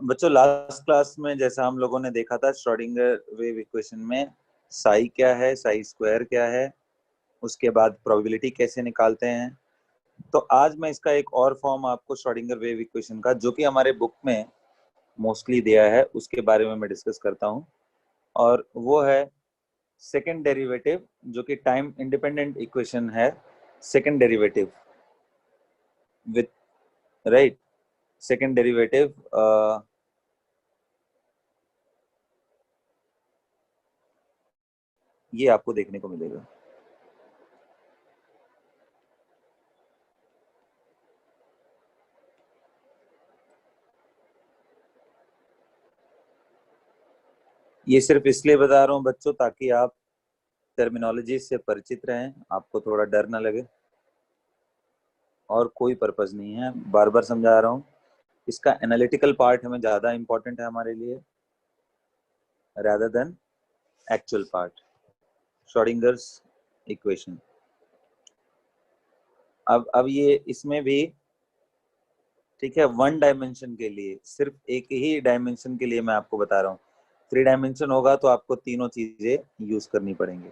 बच्चों last class में जैसा हम लोगों ने देखा था श्रोडिंगर वेव इक्वेशन में साई क्या है, साई स्क्वायर क्या है, उसके बाद प्रोबेबिलिटी कैसे निकालते हैं। तो आज मैं इसका एक और फॉर्म आपको श्रोडिंगर वेव इक्वेशन का, जो कि हमारे बुक में मोस्टली दिया है, उसके बारे में मैं डिस्कस करता हूँ। और वो है सेकेंड डेरिवेटिव, जो कि टाइम इंडिपेंडेंट इक्वेशन है। Second derivative with right second derivative ये आपको देखने को मिलेगा। ये सिर्फ इसलिए बता रहा हूँ बच्चों ताकि आप टर्मिनोलॉजी से परिचित रहें, आपको थोड़ा डर ना लगे, और कोई पर्पस नहीं है। बार बार समझा रहा हूँ, इसका एनालिटिकल पार्ट हमें ज्यादा इंपॉर्टेंट है हमारे लिए rather than actual part, Schrödinger's equation. अब ये इसमें भी ठीक है, वन डायमेंशन के लिए, सिर्फ एक ही डायमेंशन के लिए मैं आपको बता रहा हूँ। 3 डायमेंशन होगा तो आपको तीनों चीजें यूज करनी पड़ेंगी।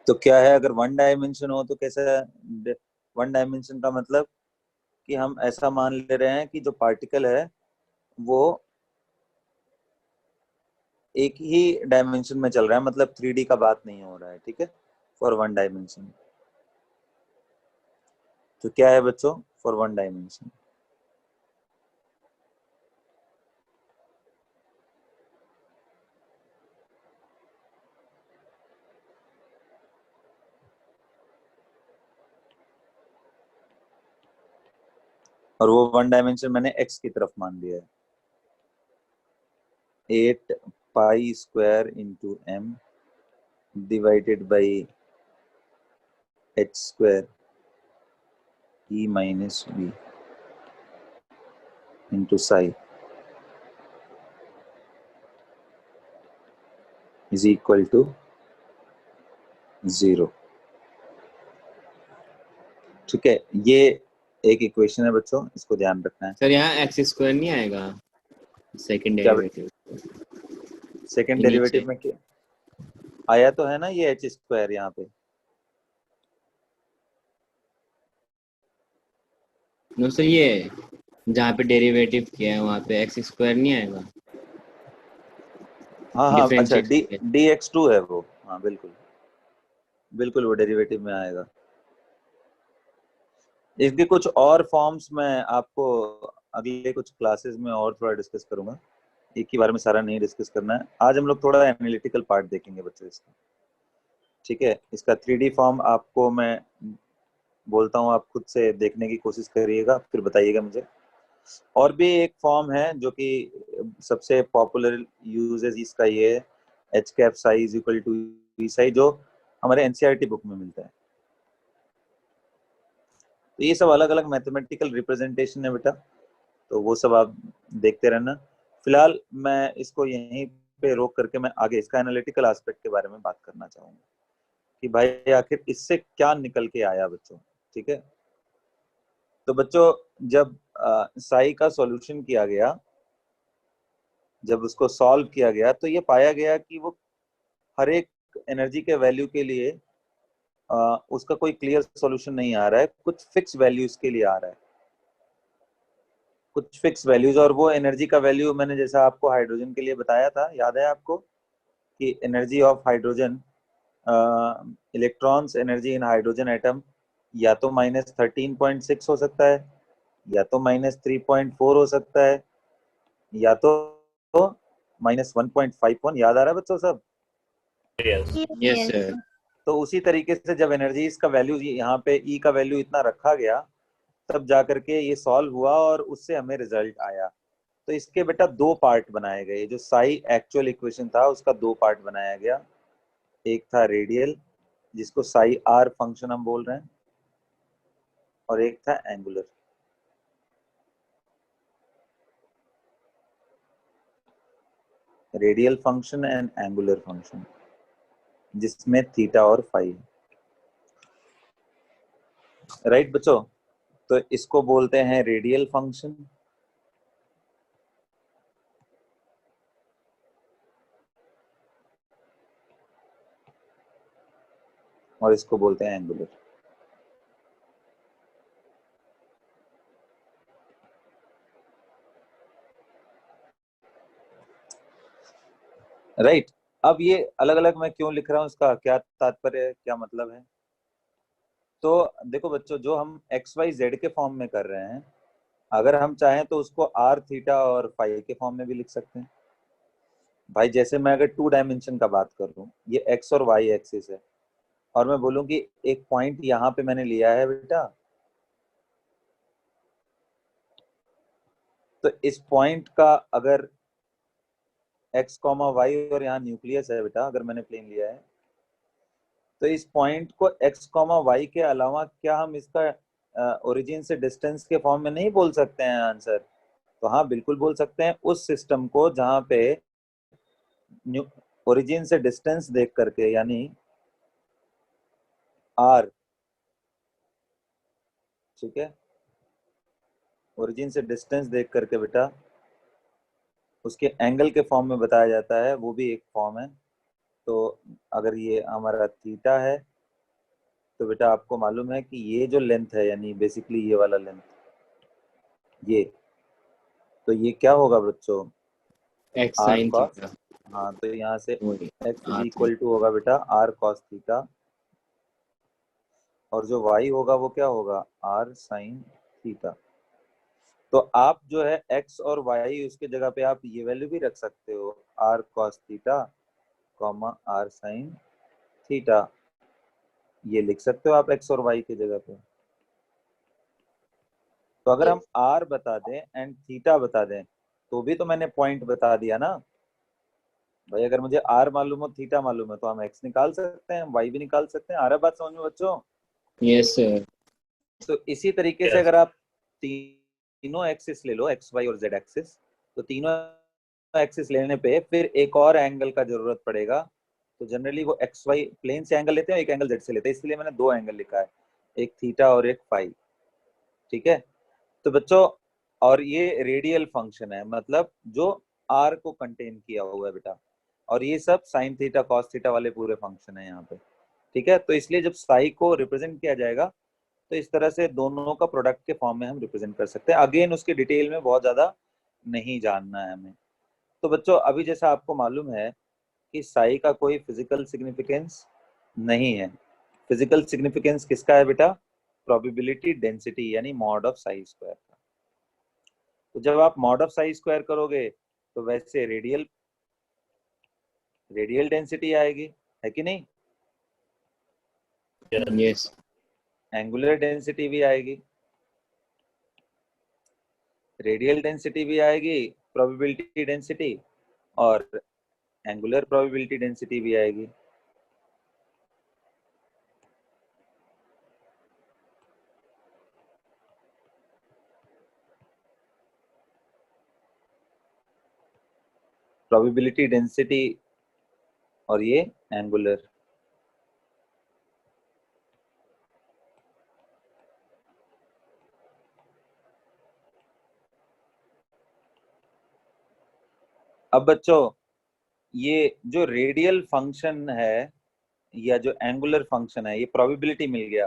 तो क्या है, अगर वन डायमेंशन हो तो कैसा, वन डायमेंशन का मतलब कि हम ऐसा मान ले रहे हैं कि जो पार्टिकल है वो एक ही डायमेंशन में चल रहा है, मतलब 3D का बात नहीं हो रहा है, ठीक है, फॉर वन डायमेंशन। तो क्या है बच्चों फॉर वन डायमेंशन? और वो वन डायमेंशन मैंने एक्स की तरफ मान लिया है। 8 pi square into M divided by H square E minus B into psi is equal to 0। ठीक है, ये एक इक्वेशन है बच्चों, इसको ध्यान रखना है। सर यहाँ एक्स स्क्वायर नहीं आएगा सेकंड क्या डेरिवेटिव? सेकेंड नीचे डेरिवेटिव में क्या आया तो है ना, ये एच स्क्वायर यहाँ पे। नो सर, ये जहाँ पे डेरिवेटिव किया है वहाँ पे एक्स स्क्वायर नहीं आएगा? हाँ हाँ, अच्छा, डिफरेंशिएट करके डी एक्स टू है वो, हाँ बिल्कुल बिल्कुल, वो डेरिवेटिव में आएगा। इसके कुछ और फॉर्म्स मैं आपको अगले कुछ क्लासेस में और थोड़ा डिस्कस करूंगा, एक ही बार में सारा नहीं डिस्कस करना है। आज हम लोग थोड़ा एनालिटिकल पार्ट देखेंगे बच्चों इसका, ठीक है। इसका 3D फॉर्म आपको मैं बोलता हूँ, आप खुद से देखने की कोशिश करिएगा, फिर बताइएगा मुझे। और भी एक फॉर्म है जो कि सबसे पॉपुलर यूजेस इसका ये है, H cap psi is equal to E psi, जो हमारे एनसीईआरटी बुक में मिलता है। तो ये सब अलग अलग मैथमेटिकल रिप्रेजेंटेशन है बेटा, तो वो सब आप देखते रहना। फिलहाल मैं इसको यहीं पे रोक करके मैं आगे इसका एनालिटिकल एस्पेक्ट के बारे में बात करना चाहूंगा कि भाई आखिर इससे क्या निकल के आया बच्चों, ठीक है। तो बच्चों जब साई का सॉल्यूशन किया गया, जब उसको सॉल्व किया गया, तो ये पाया गया कि वो हर एक एनर्जी के वैल्यू के लिए उसका कोई क्लियर सॉल्यूशन नहीं आ रहा है, कुछ फिक्स वैल्यूज के लिए आ रहा है, कुछ फिक्स वैल्यूज। और वो एनर्जी का वैल्यू मैंने जैसा आपको हाइड्रोजन के लिए बताया था, याद है आपको कि energy of hydrogen, electrons energy in hydrogen atom या तो -13.6 हो सकता है, या तो -3.4 हो सकता है, या तो -1.51। याद आ रहा है बच्चों सब? Yes sir. तो उसी तरीके से जब एनर्जी का वैल्यू यहाँ पे ई का वैल्यू इतना रखा गया, तब जा करके ये सॉल्व हुआ और उससे हमें रिजल्ट आया। तो इसके बेटा दो पार्ट बनाए गए, जो साई एक्चुअल इक्वेशन था उसका दो पार्ट बनाया गया। एक था रेडियल, जिसको साई आर फंक्शन हम बोल रहे हैं, और एक था angular. Radial function and angular function, जिसमें थीटा और फाई है। राइट बच्चों, तो इसको बोलते हैं रेडियल फंक्शन, और इसको बोलते हैं एंगुलर। राइट, अब ये अलग अलग मैं क्यों लिख रहा हूँ, इसका क्या तात्पर्य है, क्या मतलब है? तो देखो बच्चों, जो हम एक्स वाई जेड के फॉर्म में कर रहे हैं, अगर हम चाहें तो उसको आर थीटा और फाई के फॉर्म में भी लिख सकते हैं। भाई जैसे मैं अगर 2 डायमेंशन का बात कर लूं, ये एक्स और वाई एक्सिस है, और मैं बोलूं कि एक पॉइंट यहाँ पे मैंने लिया है बेटा, तो इस पॉइंट का अगर एक्स कॉमा वाई और यहाँ न्यूक्लियस है बेटा, अगर मैंने प्लेन लिया है, तो इस पॉइंट को एक्स कॉमा वाई के अलावा क्या हम इसका ओरिजिन से डिस्टेंस के फॉर्म में नहीं बोल सकते हैं आंसर? तो हाँ, बिल्कुल बोल सकते हैं। उस सिस्टम को जहां पे ओरिजिन से डिस्टेंस देख करके, यानी आर, ठीक है, ओरिजिन से डिस्टेंस देख करके बेटा उसके एंगल के फॉर्म में बताया जाता है, वो भी एक फॉर्म है। तो अगर ये हमारा थीटा है, तो बेटा आपको मालूम है कि ये जो लेंथ है, यानी बेसिकली ये वाला लेंथ, ये, तो ये क्या होगा बच्चों? X R sine cos, theta. हाँ, तो यहाँ से वही X is R three. Equal to होगा बेटा आर कॉस थीटा, और जो वाई होगा वो क्या होगा? R sine theta. तो आप जो है एक्स और वाई, उसके जगह पे आप ये वैल्यू भी रख सकते हो, R cos theta comma R sine theta, ये लिख सकते हो आप एक्स और वाई की जगह पे। तो अगर हम आर बता दें एंड थीटा बता दें, तो भी तो मैंने पॉइंट बता दिया ना भाई। अगर मुझे आर मालूम हो, थीटा मालूम है, तो हम एक्स निकाल सकते हैं, वाई भी निकाल सकते हैं। आ रहा बात समझ में बच्चों? Yes sir. तो इसी तरीके से अगर आप तीनों एक्सिस ले लो, एक्स वाई और जेड एक्सिस, तो तीनों एक्सिस लेने पे फिर एक और एंगल का जरूरत पड़ेगा। तो जनरली वो एक्स वाई प्लेन से एंगल लेते हैं, एक एंगल जेड से लेते हैं, इसलिए मैंने 2 एंगल लिखा है, एक थीटा और एक फाई। ठीक है, तो बच्चों, और ये रेडियल फंक्शन है, मतलब जो आर को कंटेन किया हुआ है बेटा, और ये सब साइन थीटा कॉस थीटा वाले पूरे फंक्शन है यहाँ पे। ठीक है, तो इसलिए जब साई को रिप्रेजेंट किया जाएगा, तो इस तरह से दोनों का प्रोडक्ट के फॉर्म में हम रिप्रेजेंट कर सकते हैं। अगेन उसके डिटेल में बहुत ज्यादा नहीं जानना है हमें। तो बच्चों, अभी जैसा आपको मालूम है कि साई का कोई फिजिकल सिग्निफिकेंस नहीं है। फिजिकल सिग्निफिकेंस किसका है बेटा? प्रोबेबिलिटी डेंसिटी, यानी मॉड ऑफ साई स्क्वायर का। तो जब आप मॉड ऑफ साई स्क्वायर करोगे, तो वैसे रेडियल रेडियल डेंसिटी आएगी, है कि नहीं? यस। एंगुलर डेंसिटी भी आएगी, रेडियल डेंसिटी भी आएगी, प्रोबेबिलिटी डेंसिटी, और एंगुलर प्रोबेबिलिटी डेंसिटी भी आएगी। प्रोबेबिलिटी डेंसिटी और ये एंगुलर। अब बच्चों, ये जो रेडियल फंक्शन है या जो एंगुलर फंक्शन है, ये प्रोबेबिलिटी मिल गया।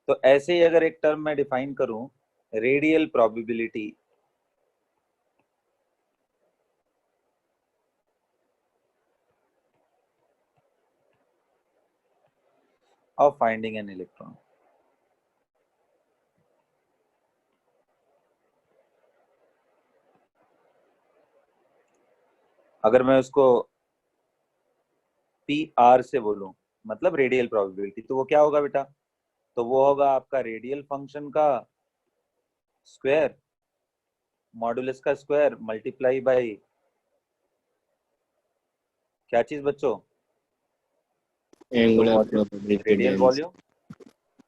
तो ऐसे ही अगर एक टर्म मैं डिफाइन करूं, radial probability, of finding an electron, अगर मैं उसको पी आर से बोलूं, मतलब रेडियल प्रोबेबिलिटी, तो वो क्या होगा बेटा? तो वो होगा आपका रेडियल फंक्शन का स्क्वायर, मॉडुलस का स्क्वायर, मल्टीप्लाई बाय क्या चीज बच्चों? तो angular volume, probability radial density. Volume.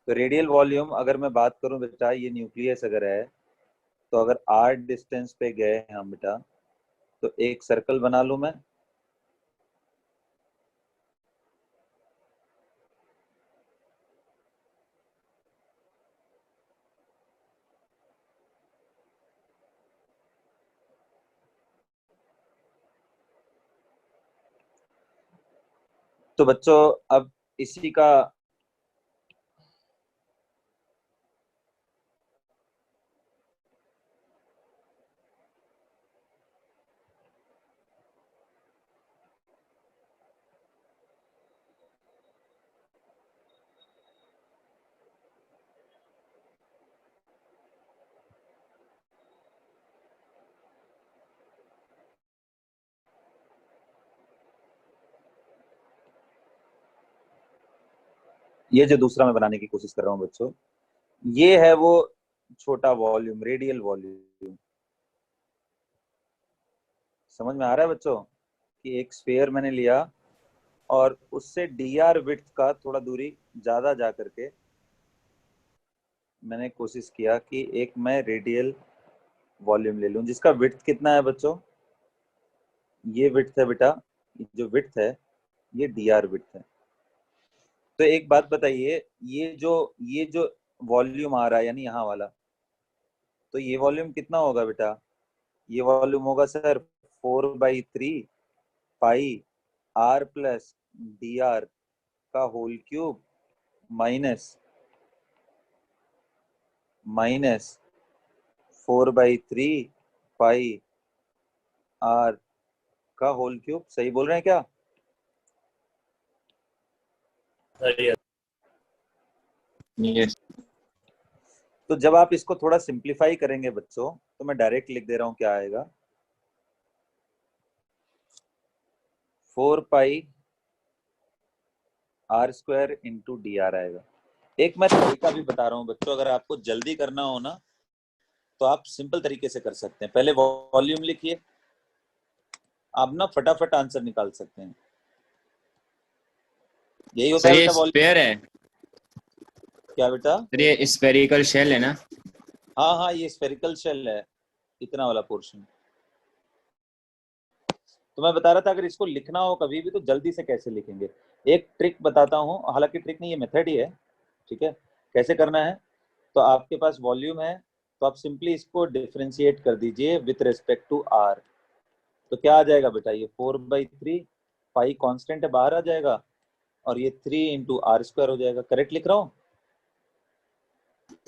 तो रेडियल वॉल्यूम अगर मैं बात करूं बेटा, ये न्यूक्लियस अगर है, तो अगर आर डिस्टेंस पे गए हम बेटा, तो एक सर्कल बना लूं मैं, तो बच्चों अब इसी का ये जो दूसरा मैं बनाने की कोशिश कर रहा हूँ बच्चों, ये है वो छोटा वॉल्यूम, रेडियल वॉल्यूम। समझ में आ रहा है बच्चों कि एक स्फीयर मैंने लिया और उससे dr विड्थ का थोड़ा दूरी ज्यादा जा करके मैंने कोशिश किया कि एक मैं रेडियल वॉल्यूम ले लूं जिसका विड्थ कितना है बच्चों, ये विड्थ है बेटा, जो विड्थ है ये dr विड्थ है। तो एक बात बताइए, ये जो वॉल्यूम आ रहा है यानी यहाँ वाला, तो ये वॉल्यूम कितना होगा बेटा, ये वॉल्यूम होगा सर 4/3 पाई r प्लस dr का होल क्यूब माइनस 4/3 पाई r का होल क्यूब। सही बोल रहे हैं क्या? यस। तो जब आप इसको थोड़ा सिंप्लीफाई करेंगे बच्चों, तो मैं डायरेक्ट लिख दे रहा हूं क्या आएगा, 4 पाई r स्क्वायर इंटू dr आएगा। एक मैं तरीका भी बता रहा हूं बच्चों, अगर आपको जल्दी करना हो ना तो आप सिंपल तरीके से कर सकते हैं। पहले वॉल्यूम लिखिए, आप ना फटाफट आंसर निकाल सकते हैं। यही होता सर है ये बेटा वॉल्यूम। स्फीयर है, क्या बेटा? सर ये स्फेरिकल शेल है ना? हाँ हाँ, ये स्फेरिकल शेल है, इतना वाला पोर्शन। तो मैं बता रहा था अगर इसको लिखना हो कभी भी तो जल्दी से कैसे लिखेंगे, एक ट्रिक बताता हूँ, हालांकि ट्रिक नहीं, ये मेथड ही है, ठीक है। कैसे करना है, तो आपके पास वॉल्यूम है तो आप सिंपली इसको डिफरेंशिएट कर दीजिए विथ रिस्पेक्ट टू आर। तो क्या आ जाएगा बेटा, ये 4/3 पाई कांस्टेंट है, बाहर आ जाएगा, और ये 3 इंटू आर स्क्वायर हो जाएगा। करेक्ट लिख रहा हूँ?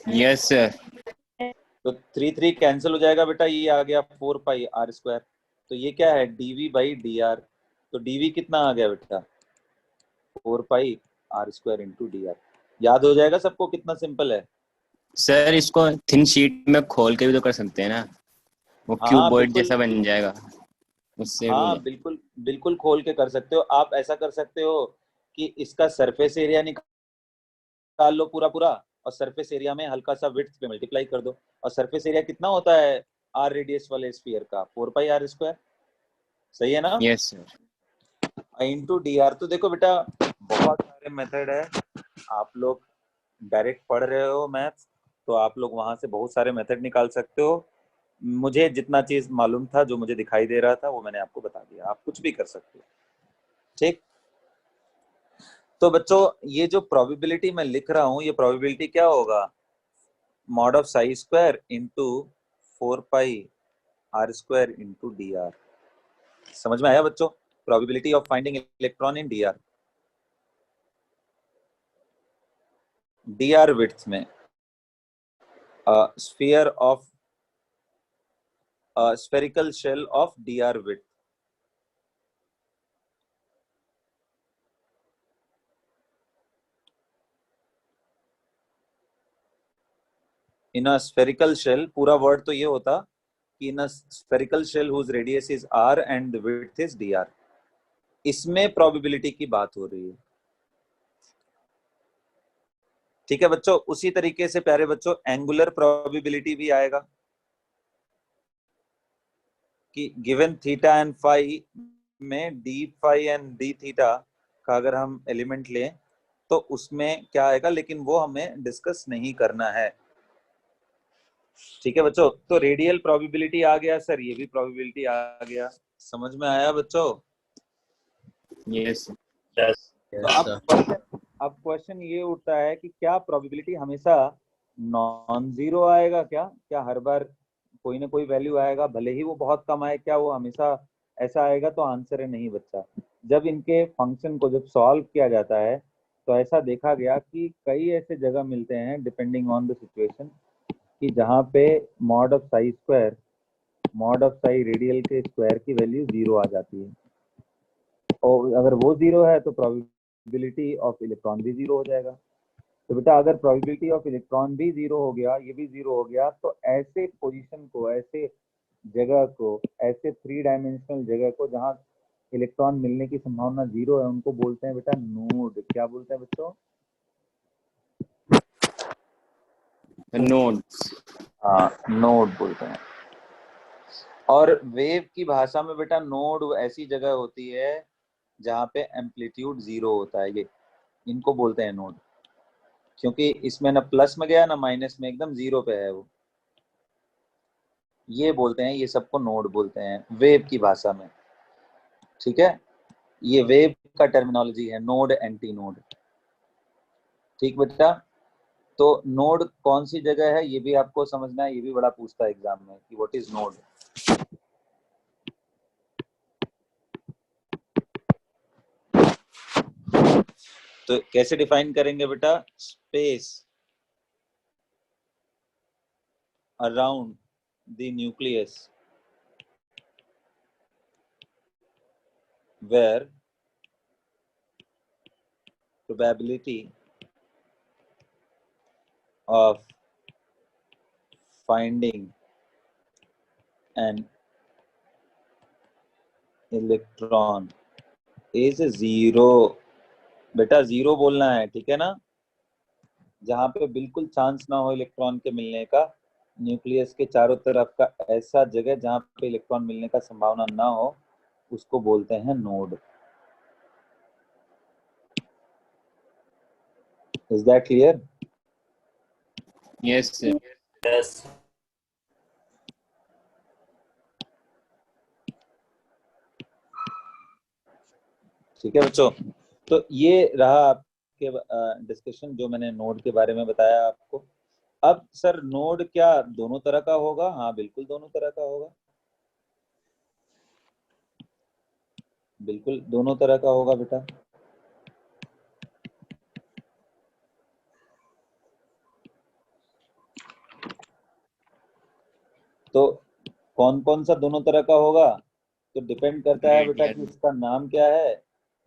Yes sir. तो 3 कैंसिल हो जाएगा बेटा, ये आ गया 4 पाई आर स्क्वायर। तो ये क्या है, dv/dr। तो dv कितना आ गया बेटा, 4 pi R square into dr। याद हो जाएगा सबको, कितना सिंपल है। सर इसको थिन शीट में खोल के भी तो कर सकते हैं ना, वो हाँ क्यूबॉइड बिल्कुल, जैसा बन जाएगा, उससे भी हाँ बिल्कुल बिल्कुल खोल के कर सकते हो। आप ऐसा कर सकते हो कि इसका सरफेस एरिया निकाल लो पूरा पूरा, और सरफेस एरिया में हल्का सा विड्थ पे मल्टीप्लाई कर दो। और सरफेस एरिया कितना होता है आर रेडियस वाले स्फीयर का, 4 पाई आर स्क्वायर। सही है ना? Yes sir. Into D are. तो देखो बेटा बहुत सारे मेथड है, आप लोग डायरेक्ट पढ़ रहे हो मैथ्स तो आप लोग वहां से बहुत सारे मेथड निकाल सकते हो। मुझे जितना चीज मालूम था, जो मुझे दिखाई दे रहा था, वो मैंने आपको बता दिया, आप कुछ भी कर सकते हो, ठीक। तो बच्चों ये जो प्रोबेबिलिटी मैं लिख रहा हूँ, ये प्रोबेबिलिटी क्या होगा, mod of psi square into 4 pi R square into D R. समझ में आया बच्चों? Probability of finding electron in D R. D R width में sphere of spherical shell of dr width. In a spherical shell, पूरा word तो ये होता कि in a spherical shell whose radius is r and the width is dr। इसमें probability की बात हो रही है, ठीक है बच्चों। उसी तरीके से प्यारे बच्चों एंगुलर प्रोबेबिलिटी भी आएगा कि गिवन थीटा एंड फाई में D phi and D theta का अगर हम एलिमेंट लें तो उसमें क्या आएगा, लेकिन वो हमें डिस्कस नहीं करना है, ठीक है बच्चों। तो रेडियल प्रोबेबिलिटी आ गया सर, ये भी प्रोबेबिलिटी आ गया। समझ में आया बच्चों? यस तो अब क्वेश्चन ये उठता है कि क्या प्रोबेबिलिटी हमेशा नॉन जीरो आएगा क्या, क्या हर बार कोई ना कोई वैल्यू आएगा, भले ही वो बहुत कम आए, क्या वो हमेशा ऐसा आएगा तो आंसर है नहीं बच्चा। जब इनके फंक्शन को जब सॉल्व किया जाता है तो ऐसा देखा गया कि कई ऐसे जगह मिलते हैं डिपेंडिंग ऑन द सिचुएशन कि जहाँ पे mod of psi square, mod of Sai radial के स्क्वायर की वैल्यू 0 आ जाती है, और अगर वो 0 है तो प्रोबेबिलिटी ऑफ इलेक्ट्रॉन भी 0 हो जाएगा। तो बेटा अगर प्रोबेबिलिटी ऑफ इलेक्ट्रॉन भी 0 हो गया, ये भी 0 हो गया, तो ऐसे पोजीशन को, ऐसे जगह को, ऐसे 3 डायमेंशनल जगह को जहाँ इलेक्ट्रॉन मिलने की संभावना 0 है, उनको बोलते हैं बेटा नोड। क्या बोलते हैं बच्चों? नोड। हाँ, नोड बोलते हैं। और वेव की भाषा में बेटा नोड ऐसी जगह होती है जहाँ पे एम्पलीट्यूड 0 होता है, ये इनको बोलते हैं नोड, क्योंकि इसमें ना प्लस में गया ना माइनस में, एकदम 0 पे है वो। ये बोलते हैं, ये सबको नोड बोलते हैं वेव की भाषा में। ठीक है, ये वेव का टर्मिनोलॉजी है, नोड एंटी नोड। ठीक बेटा, तो नोड कौन सी जगह है ये भी आपको समझना है, ये भी बड़ा पूछता है एग्जाम में कि व्हाट इज नोड। तो कैसे डिफाइन करेंगे बेटा? Space around the nucleus where probability of finding an electron is 0। बेटा 0 बोलना है, ठीक है ना? जहां पे बिल्कुल चांस ना हो इलेक्ट्रॉन के मिलने का, न्यूक्लियस के चारों तरफ का ऐसा जगह जहां पे इलेक्ट्रॉन मिलने का संभावना ना हो, उसको बोलते हैं node. Is that clear? Yes sir. Yes. ठीक है बच्चों, तो ये रहा आपके डिस्कशन जो मैंने नोड के बारे में बताया आपको। अब सर नोड क्या दोनों तरह का होगा? हाँ बिल्कुल दोनों तरह का होगा, बिल्कुल दोनों तरह का होगा बेटा। तो कौन कौन सा दोनों तरह का होगा? तो डिपेंड करता है बेटा कि इसका नाम क्या है,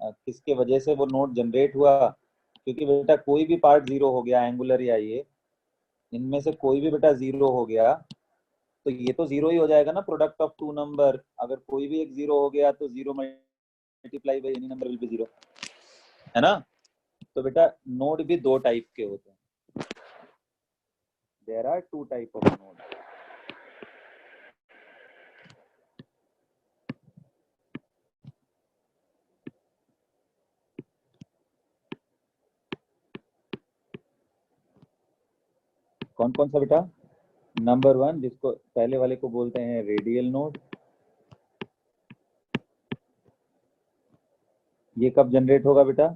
किसके वजह से वो नोड जनरेट हुआ। क्योंकि बेटा कोई भी पार्ट 0 हो गया, एंगुलर या ये, इनमें से कोई भी बेटा 0 हो गया तो ये तो 0 ही हो जाएगा ना, प्रोडक्ट ऑफ 2 नंबर। अगर कोई भी एक 0 हो गया तो 0 multiply by any number will be 0, है ना? तो बेटा नोड भी 2 टाइप के होते हैं। There are 2 type of node. कौन कौन सा बेटा? नंबर 1, जिसको पहले वाले को बोलते हैं रेडियल नोड। ये कब जनरेट होगा बेटा?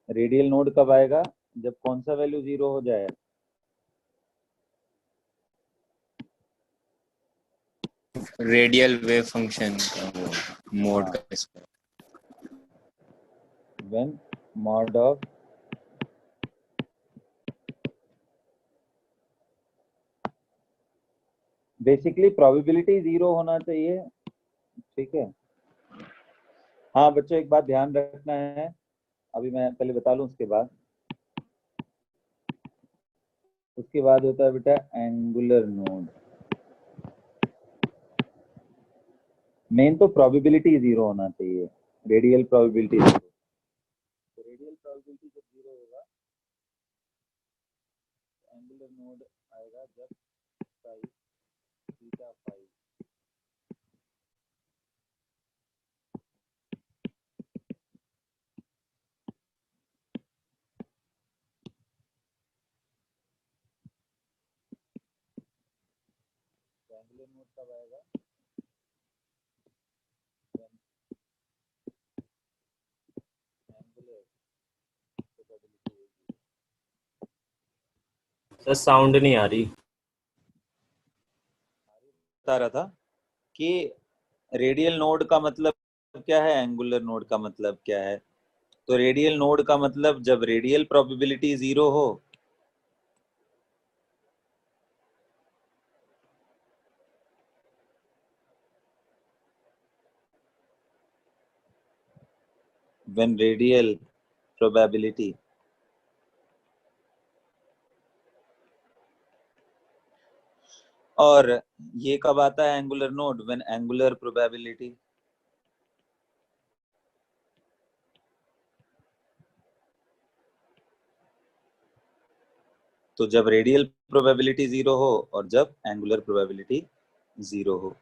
रेडियल नोड कब आएगा? जब कौन सा वैल्यू 0 हो जाए? रेडियल वेव फंक्शन का वो मोड का इसका। When mod of basically probability 0 होना चाहिए, ठीक है। हाँ बच्चों एक बात ध्यान रखना है, अभी मैं पहले बता लूं उसके बाद होता है बेटा एंगुलर नोड। मेन तो प्रोबेबिलिटी 0 होना चाहिए, रेडियल प्रोबेबिलिटी 0। तो रेडियल प्रोबेबिलिटी जब 0 होगा, एंगुलर नोड आएगा जब psi theta phi. Angular node कब आएगा? एंगुलर प्रोबेबिलिटी सर साउंड नहीं आ रही। बता रहा था कि रेडियल नोड का मतलब क्या है, एंगुलर नोड का मतलब क्या है? तो रेडियल नोड का मतलब जब रेडियल प्रोबेबिलिटी 0 हो, when radial probability और ये कब आता है angular node, when angular probability तो जब रेडियल प्रोबेबिलिटी 0 हो और जब एंगुलर प्रोबेबिलिटी 0 हो,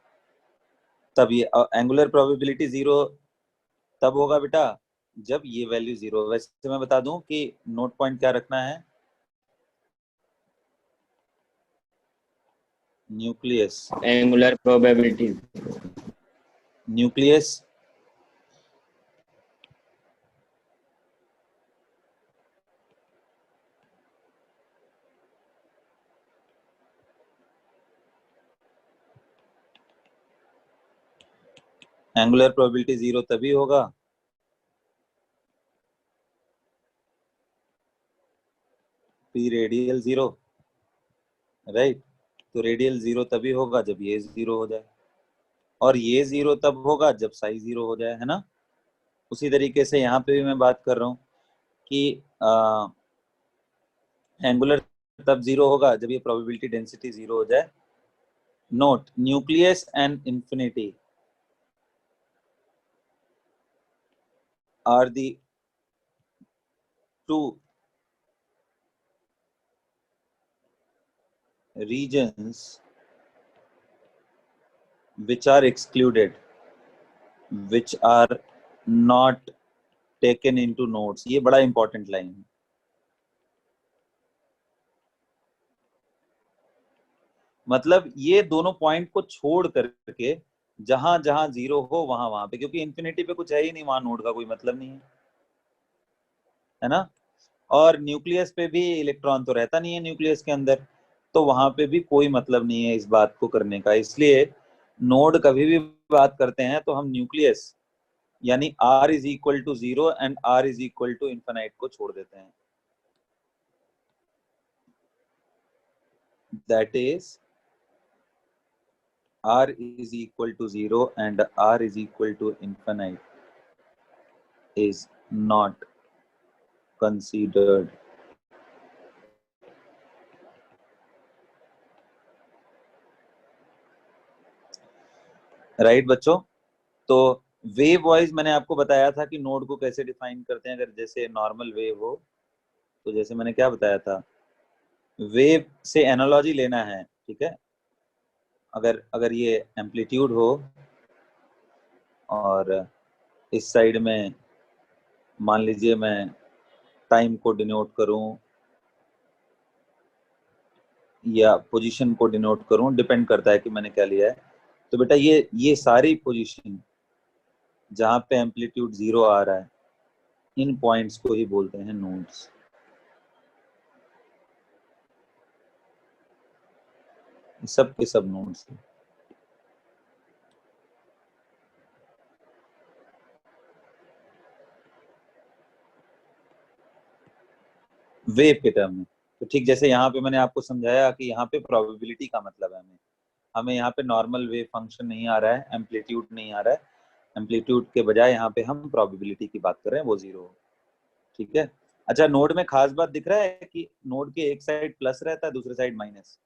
तब ये एंगुलर प्रोबेबिलिटी 0 तब होगा बेटा जब ये वैल्यू 0। वैसे मैं बता दूं कि नोट पॉइंट क्या रखना है, nucleus, angular probability nucleus angular probability 0 तभी होगा पी रेडियल 0, राइट। तो रेडियल 0 तभी होगा जब ये 0 हो जाए, और ये 0 तब होगा जब साइज 0 हो जाए, है ना। उसी तरीके से यहाँ पे भी मैं बात कर रहा हूँ कि एंगुलर तब 0 होगा जब ये प्रोबेबिलिटी डेंसिटी 0 हो जाए। Note, nucleus and infinity are the two regions which are excluded, which are not taken into notes। ये बड़ा इंपॉर्टेंट लाइन है। मतलब ये दोनों पॉइंट को छोड़ करके जहां जहां 0 हो वहां वहां पे, क्योंकि इंफिनिटी पे कुछ है ही नहीं, वहां नोड का कोई मतलब नहीं है ना। और न्यूक्लियस पे भी इलेक्ट्रॉन तो रहता नहीं है न्यूक्लियस के अंदर, तो वहां पे भी कोई मतलब नहीं है इस बात को करने का। इसलिए नोड कभी भी बात करते हैं तो हम न्यूक्लियस यानी r is equal to 0 and r is equal to infinite को छोड़ देते हैं। That is r is equal to 0 and r is equal to infinite is not considered। Right बच्चों। तो वेव वाइज मैंने आपको बताया था कि नोड को कैसे डिफाइन करते हैं। अगर जैसे नॉर्मल वेव हो तो जैसे मैंने क्या बताया था, वेव से एनालॉजी लेना है, ठीक है। अगर अगर ये एम्पलीट्यूड हो और इस साइड में मान लीजिए मैं टाइम को डिनोट करूं या पोजीशन को डिनोट करूं, डिपेंड करता है कि मैंने क्या लिया है। तो बेटा ये सारी पोजीशन जहां पे एम्पलीट्यूड 0 आ रहा है, इन पॉइंट्स को ही बोलते हैं नोड्स। सब के सब नोड्स हैं। वेव के टर्म में। तो ठीक जैसे यहाँ पे मैंने आपको समझाया कि यहाँ पे प्रोबेबिलिटी का मतलब है हमें हमें यहाँ पे नॉर्मल वेव फंक्शन नहीं आ रहा है, एम्पलीट्यूड नहीं आ रहा है। एम्पलीट्यूड के बजाय यहाँ पे हम प्रोबेबिलिटी की बात कर रहे हैं, वो 0 हो, ठीक है। अच्छा, नोड में खास बात दिख रहा है कि नोड के एक साइड प्लस रहता है, दूसरे साइड माइनस।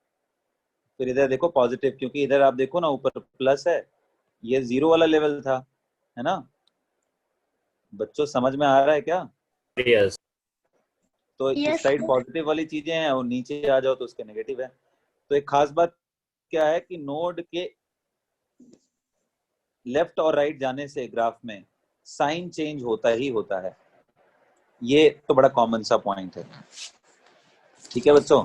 फिर इधर देखो पॉजिटिव, क्योंकि इधर आप देखो ना ऊपर प्लस है, ये 0 वाला लेवल था, है ना। बच्चों समझ में आ रहा है क्या? यस तो इस साइड पॉजिटिव वाली चीजें हैं और नीचे आ जाओ तो उसके नेगेटिव है। तो एक खास बात क्या है कि नोड के लेफ्ट और राइट जाने से ग्राफ में साइन चेंज होता ही होता है। ये तो बड़ा कॉमन सा पॉइंट है, ठीक है बच्चों।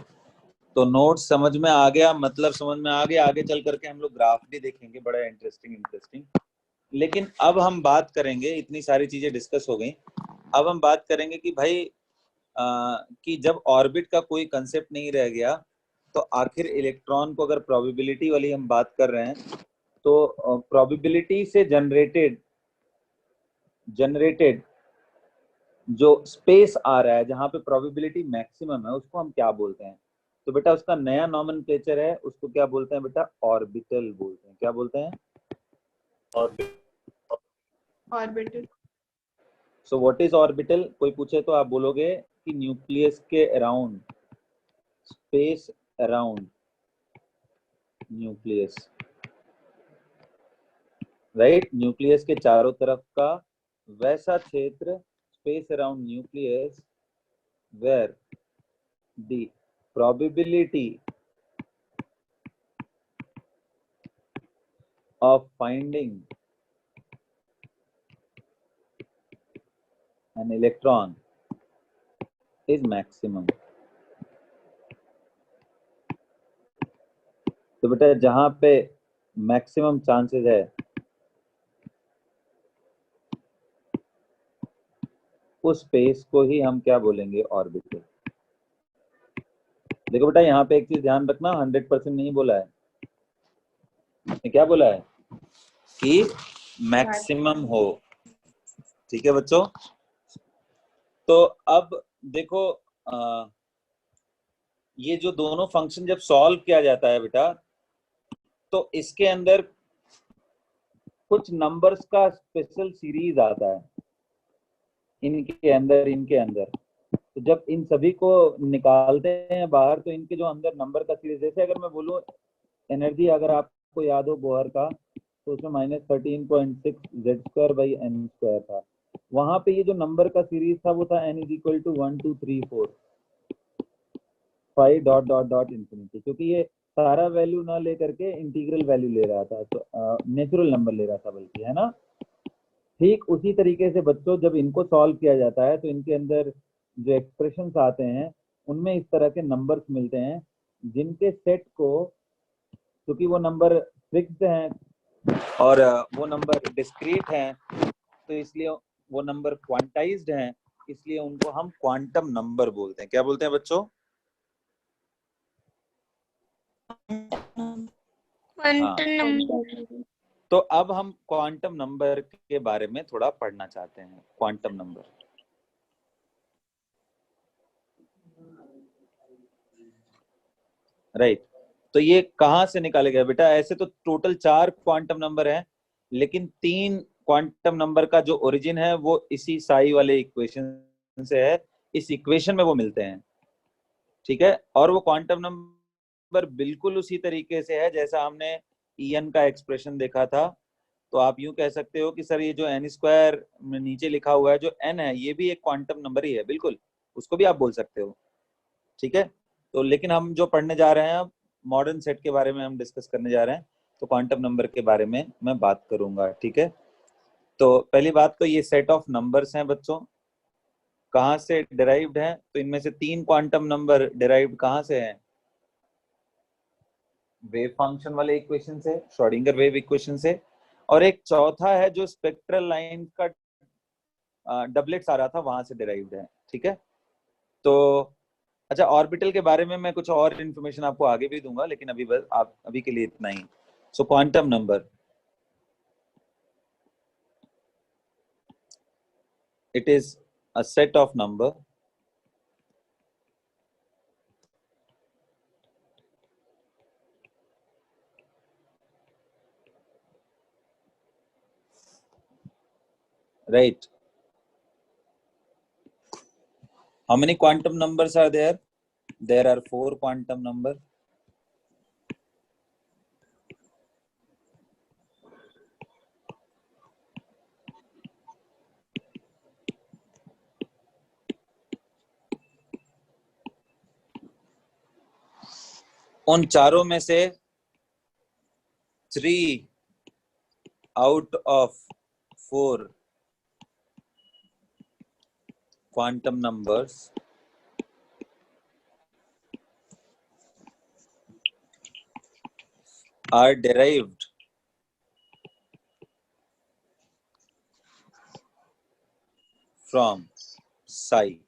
तो नोट समझ में आ गया, मतलब समझ में आ गया। आगे चल करके हम लोग ग्राफ भी देखेंगे, बड़ा इंटरेस्टिंग। लेकिन अब हम बात करेंगे, इतनी सारी चीजें डिस्कस हो गई, अब हम बात करेंगे कि भाई कि जब ऑर्बिट का कोई कंसेप्ट नहीं रह गया तो आखिर इलेक्ट्रॉन को अगर प्रोबेबिलिटी वाली हम बात कर रहे हैं तो प्रोबेबिलिटी से जनरेटेड जो स्पेस आ रहा है जहां पे प्रोबेबिलिटी मैक्सिमम है उसको हम क्या बोलते हैं? तो बेटा उसका नया नॉमेनक्लेचर है, उसको क्या बोलते हैं बेटा? ऑर्बिटल बोलते हैं। क्या बोलते हैं? Orbital. So what is orbital? कोई पूछे तो आप बोलोगे कि न्यूक्लियस के around, space around nucleus, right? Nucleus के चारों तरफ का वैसा क्षेत्र, space around nucleus, where the probability of finding an electron is maximum. तो बेटा जहां पे मैक्सिमम चांसेस है उस स्पेस को ही हम क्या बोलेंगे? ऑर्बिटल। देखो बेटा यहाँ पे एक चीज ध्यान रखना, 100% नहीं बोला है, क्या बोला है? कि मैक्सिमम हो। ठीक है बच्चों? तो अब देखो ये जो दोनों फंक्शन जब सॉल्व किया जाता है बेटा, तो इसके अंदर कुछ नंबर्स का स्पेशल सीरीज आता है इनके अंदर। तो जब इन सभी को निकालते हैं बाहर, तो इनके जो अंदर नंबर का सीरीज, जैसे अगर मैं बोलूं एनर्जी, अगर आपको याद हो बोहर का, तो उसमें -13.6 z²/n² था। वहां पे ये जो नंबर का सीरीज था वो था n = 1 2 3 4 5 ... इंफिनिटी, क्योंकि ये सारा वैल्यू ना लेकर के इंटीग्रल वैल्यू ले रहा था, तो नेचुरल नंबर ले रहा था बल्कि, है ना? ठीक उसी तरीके से बच्चों जब इनको सॉल्व किया जाता है तो इनके अंदर जो एक्सप्रेशंस आते हैं उनमें इस तरह के नंबर्स मिलते हैं जिनके सेट को, क्योंकि वो नंबर फिक्स्ड हैं और वो नंबर डिस्क्रीट हैं, तो इसलिए वो नंबर क्वांटाइज्ड हैं, इसलिए उनको हम क्वांटम नंबर बोलते हैं। क्या बोलते हैं बच्चों? Quantum number. तो अब हम क्वांटम नंबर के बारे में थोड़ा पढ़ना चाहते हैं। Quantum number, right? तो ये कहां से निकाले गए बेटा? ऐसे तो टोटल 4 क्वांटम नंबर हैं, लेकिन 3 क्वांटम नंबर का जो ओरिजिन है वो इसी साई वाले इक्वेशन से है। इस इक्वेशन में वो मिलते हैं, ठीक है? और वो क्वांटम नंबर बिल्कुल उसी तरीके से है जैसा हमने En का एक्सप्रेशन देखा था। तो आप यूं कह सकते हो कि सर ये जो n² में नीचे लिखा हुआ है, जो n है, ये भी एक क्वांटम नंबर ही है, बिल्कुल, उसको भी आप बोल सकते हो, ठीक है? तो लेकिन हम जो पढ़ने जा रहे हैं अब, मॉडर्न सेट के बारे में हम डिस्कस करने जा रहे हैं, तो क्वांटम नंबर के बारे में मैं बात करूंगा, ठीक है? तो पहली बात तो ये सेट ऑफ नंबर्स हैं बच्चों, कहाँ से डिराइव्ड हैं? तो इनमें से 3 क्वांटम नंबर डिराइव्ड कहाँ से हैं? वेव फंक्शन वाले इक्वेशन से, श्रोडिंगर वेव इक्वेशन से, और एक चौथा है जो स्पेक्ट्रल लाइन का डबलेट्स आ रहा था, वहां से डिराइव्ड है, ठीक है? तो अच्छा, ऑर्बिटल के बारे में मैं कुछ और इन्फॉर्मेशन आपको आगे भी दूंगा, लेकिन अभी बस आप अभी के लिए इतना ही। So quantum number, it is a set of number right? How many quantum numbers are there? There are 4 quantum number. उन चारों में से 3 out of 4 quantum numbers are derived from psi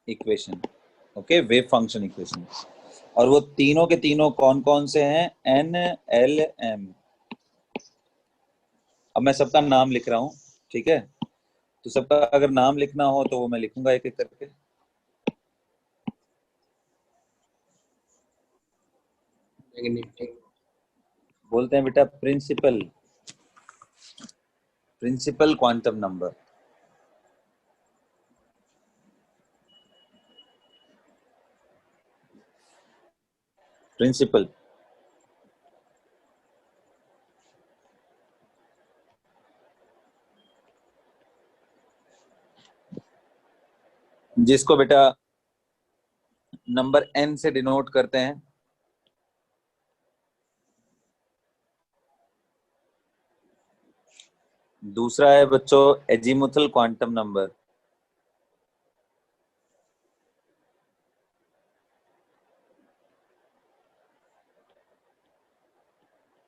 equation, okay, wave function equation. और वो तीनों के तीनों कौन कौन से हैं? N L M। अब मैं सबका नाम लिख रहा हूँ, ठीक है? तो सबका अगर नाम लिखना हो तो वो मैं लिखूंगा एक एक करके। बोलते हैं बेटा प्रिंसिपल क्वांटम नंबर। प्रिंसिपल जिसको बेटा नंबर n से डिनोट करते हैं। दूसरा है बच्चों एजीमुथल क्वांटम नंबर,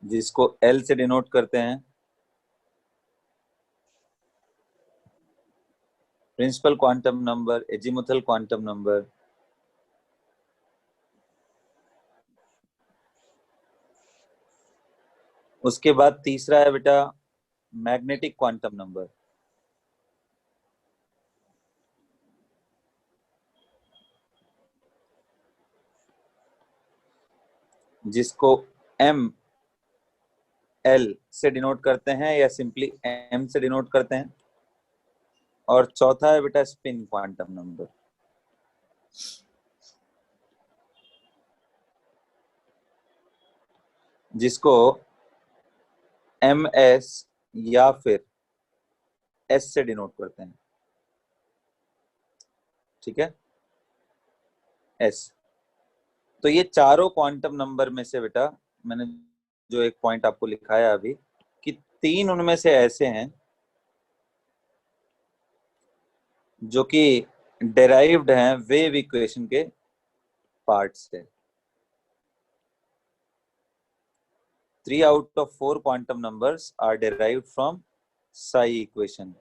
जिसको L से डिनोट करते हैं। Principal quantum number, azimuthal quantum number. उसके बाद तीसरा है बेटा मैग्नेटिक क्वांटम नंबर, जिसको M L से डिनोट करते हैं या सिंपली M से डिनोट करते हैं। और चौथा है बेटा स्पिन क्वांटम नंबर, जिसको MS या फिर S से डिनोट करते हैं, ठीक है? S। तो ये चारों क्वांटम नंबर में से बेटा मैंने जो एक पॉइंट आपको लिखाया अभी कि तीन उनमें से ऐसे हैं जो कि डेराइव्ड हैं वेव इक्वेशन के पार्ट से। 3 out of 4 quantum numbers are derived from psi equation.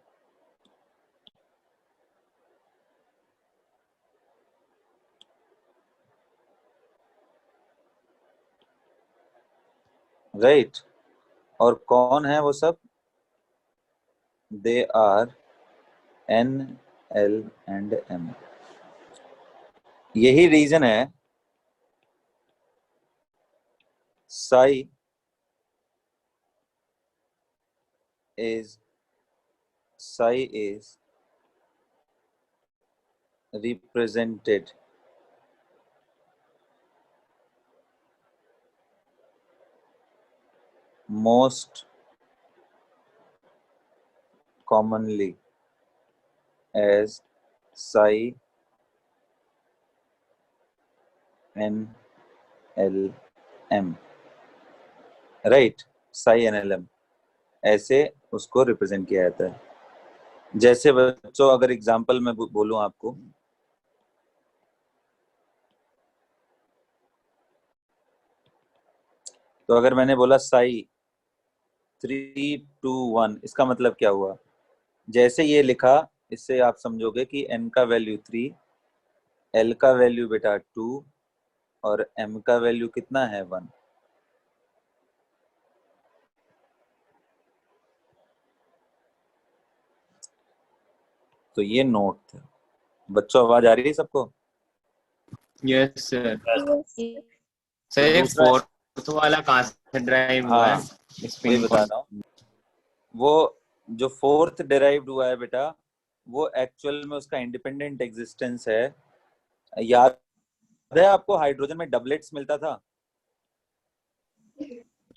Right? और कौन है वो सब? They are N, L and M. यही रीजन है psi is represented most commonly as psi N L M. Right? psi N L M ऐसे उसको represent किया जाता है। जैसे बच्चों अगर एग्जांपल में बोलूं आपको, तो अगर मैंने बोला साई 321, इसका मतलब क्या हुआ? जैसे ये लिखा इससे आप समझोगे कि n का वैल्यू 3, L का वैल्यू बेटा 2 और M का वैल्यू कितना है 1। तो ये नोट था बच्चों। आवाज आ रही है सबको? Yes sir. सर तो ये दूसरा, फोर्थ वाला कहाँ से ड्राइव हुआ हाँ है? वही स्पिन बता रहा हूँ। वो जो फोर्थ डिराइव्ड हुआ है बेटा, वो एक्चुअल में उसका इंडिपेंडेंट एग्जिस्टेंस है। याद है आपको हाइड्रोजन में डबलेट्स मिलता था?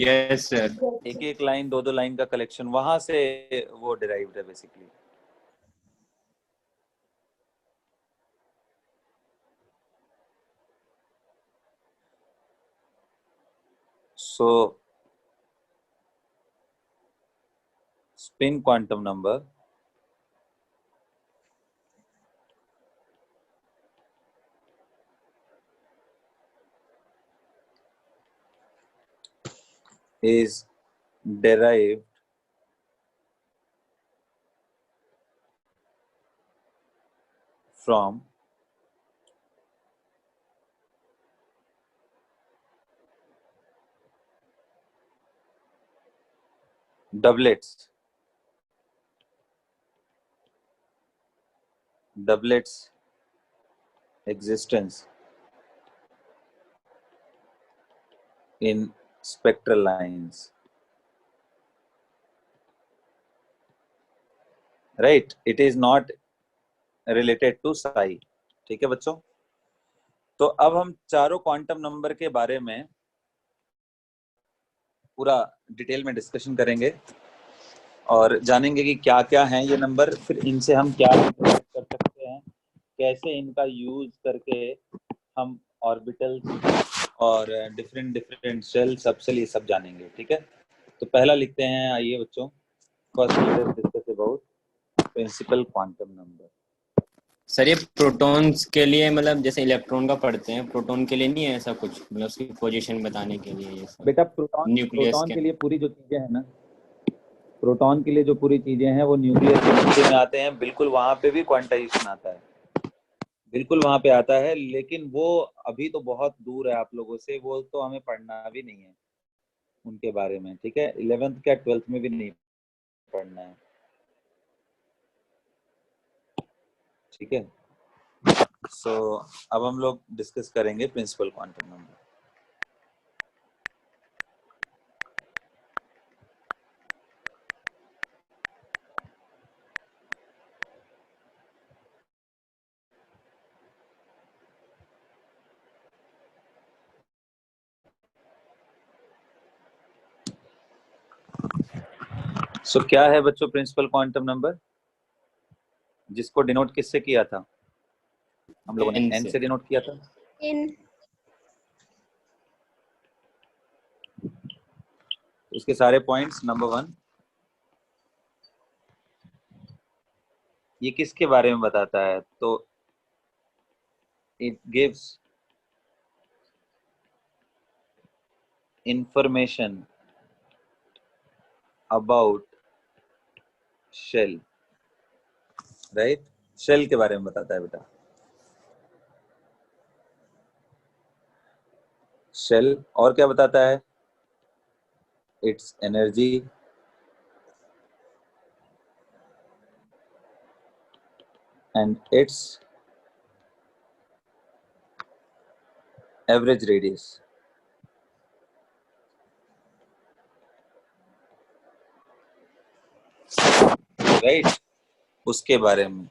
Yes sir. एक एक लाइन दो दो लाइन का कलेक्शन, वहां से वो डिराइव्ड है basically. So spin quantum number is derived from doublets existence in spectral lines, right? It is not related to psi. ठीक है बच्चों, तो अब हम चारों क्वांटम नंबर के बारे में पूरा डिटेल में डिस्कशन करेंगे और जानेंगे कि क्या क्या हैं ये नंबर, फिर इनसे हम क्या कर सकते हैं, कैसे इनका यूज करके हम ऑर्बिटल्स और डिफरेंट शेल सबसेल ये सब जानेंगे। ठीक है, तो पहला लिखते हैं, आइए बच्चों, first discuss about principal quantum number. Sir ये प्रोटॉन्स के लिए, मतलब जैसे इलेक्ट्रॉन का पढ़ते हैं, प्रोटॉन के लिए नहीं है ऐसा कुछ, मतलब उसकी पोजीशन बताने के लिए ये सब? बेटा प्रोटॉन के लिए पूरी जो चीजें हैं ना, प्रोटॉन के लिए जो पूरी चीजें हैं वो न्यूक्लियस के नीचे में आते हैं, बिल्कुल वहां पे भी क्वांटाइजेशन आता है, बिल्कुल वहां पे आता है, लेकिन वो अभी तो बहुत दूर है आप लोगों से, वो तो हमें पढ़ना भी नहीं है उनके बारे में। ठीक है, 11th क्या 12th में भी नहीं पढ़ना है। ठीक है, सो अब हम लोग डिस्कस करेंगे प्रिंसिपल क्वांटम नंबर। सो क्या है बच्चों प्रिंसिपल क्वांटम नंबर, जिसको डिनोट किससे किया था हम लोगों ने? एन से डिनोट किया था। इसके सारे पॉइंट्स, नंबर 1, ये किसके बारे में बताता है? तो it gives information about shell, right? Shell के बारे में बताता है बेटा, शेल। और क्या बताता है? It's energy and it's average radius, right? उसके बारे में,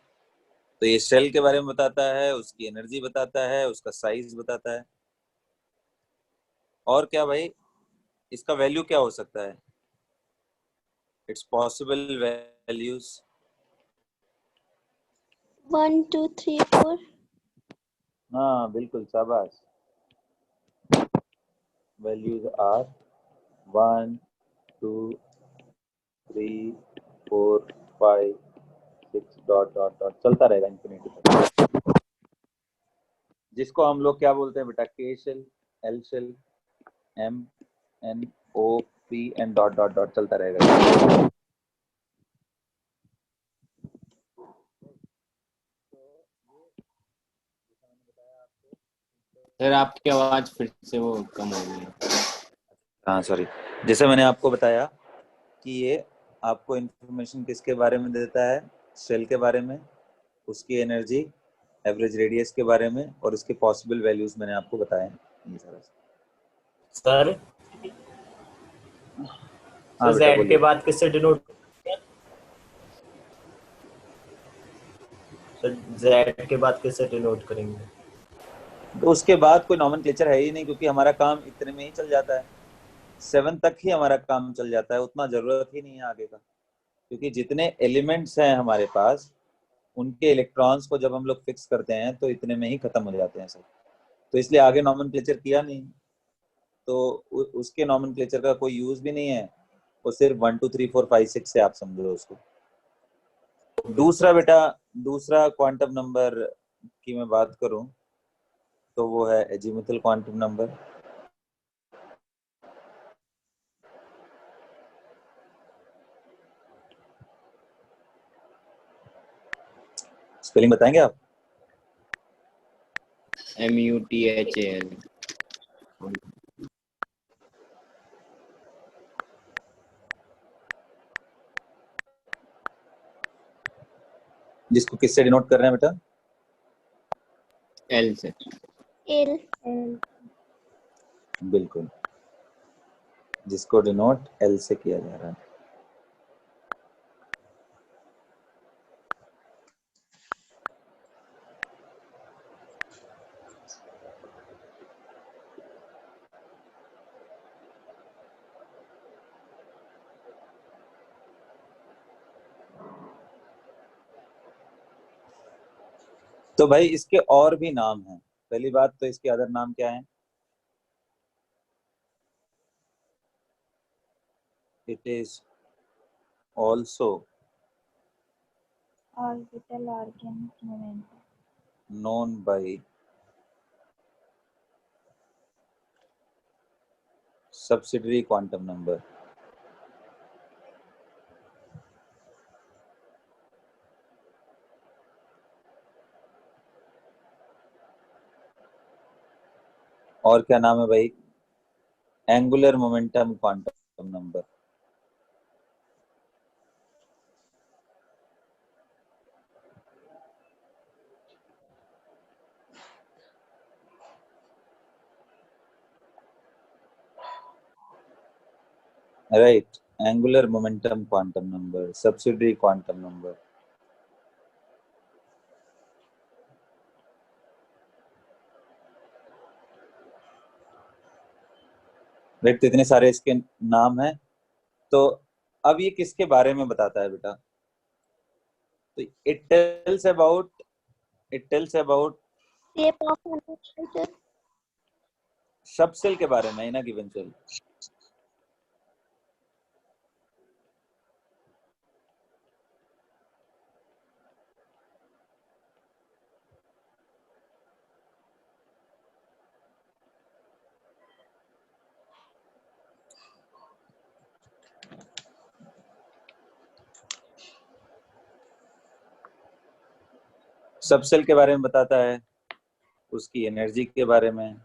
तो ये शेल के बारे में बताता है, उसकी एनर्जी बताता है, उसका साइज बताता है। और क्या भाई, इसका वैल्यू क्या हो सकता है? It's possible values 1 2 3 4। हाँ बिल्कुल, शाबाश। Values are 1 2 3 4 5 6 dot dot dot चलता रहेगा इंफिनिटी तक, जिसको हम लोग क्या बोलते हैं बेटा? K shell, L shell, M, N, O, P and dot dot dot चलता रहेगा। सर आपकी आवाज फिर से वो कम हो गई है। हाँ सॉरी, जैसे मैंने आपको बताया कि ये आपको इंफॉर्मेशन किसके बारे में देता है? शेल के बारे में, उसकी एनर्जी, एवरेज रेडियस के बारे में, और इसके पॉसिबल वैल्यूज मैंने आपको बताए हैं। ये सारा सर हाँ बेटा जेड के बोलिए। बाद किससे डिनोट? सर जेड के बाद किससे डिनोट करेंगे? तो उसके बाद कोई नॉमेनक्लेचर है ही नहीं, क्योंकि हमारा काम इतने में ही चल जाता है, 7 तक ही हमारा काम चल जाता है, उतना जरूरत ही नहीं है आगे का, क्योंकि जितने एलिमेंट्स हैं हमारे पास उनके इलेक्ट्रॉन्स को जब हम लोग फिक्स करते हैं तो इतने में ही खत्म हो जाते हैं सब, तो इसलिए आगे नॉमेनक्लेचर किया नहीं, तो उसके नॉमेनक्लेचर का कोई यूज भी नहीं है, वो सिर्फ 1 2 3 4 5 6 से आप समझो उसको। दूसरा बेटा, दूसरा क्वांटम नंबर की मैं बात करूं तो वो है एजीमुथल क्वांटम नंबर। स्पेलिंग बताएंगे आप? MUTHAL। जिसको किससे डिनोट कर रहे हैं बेटा? एल से। L. बिल्कुल, जिसको डिनोट एल से किया जा रहा है। तो भाई इसके और भी नाम हैं। पहली बात तो इसके अदर नाम क्या हैं? It is also orbital organic momentum. known by subsidiary quantum number. और क्या नाम है भाई? Angular momentum quantum number. Right, angular momentum quantum number, subsidiary quantum number. Right, तो इतने सारे इसके नाम हैं। तो अब ये किसके बारे में बताता है बेटा? तो it tells about Shape of orbital. सब सेल के बारे में, ना गिवन सेल। सब सेल के बारे में बताता है, उसकी एनर्जी के बारे में।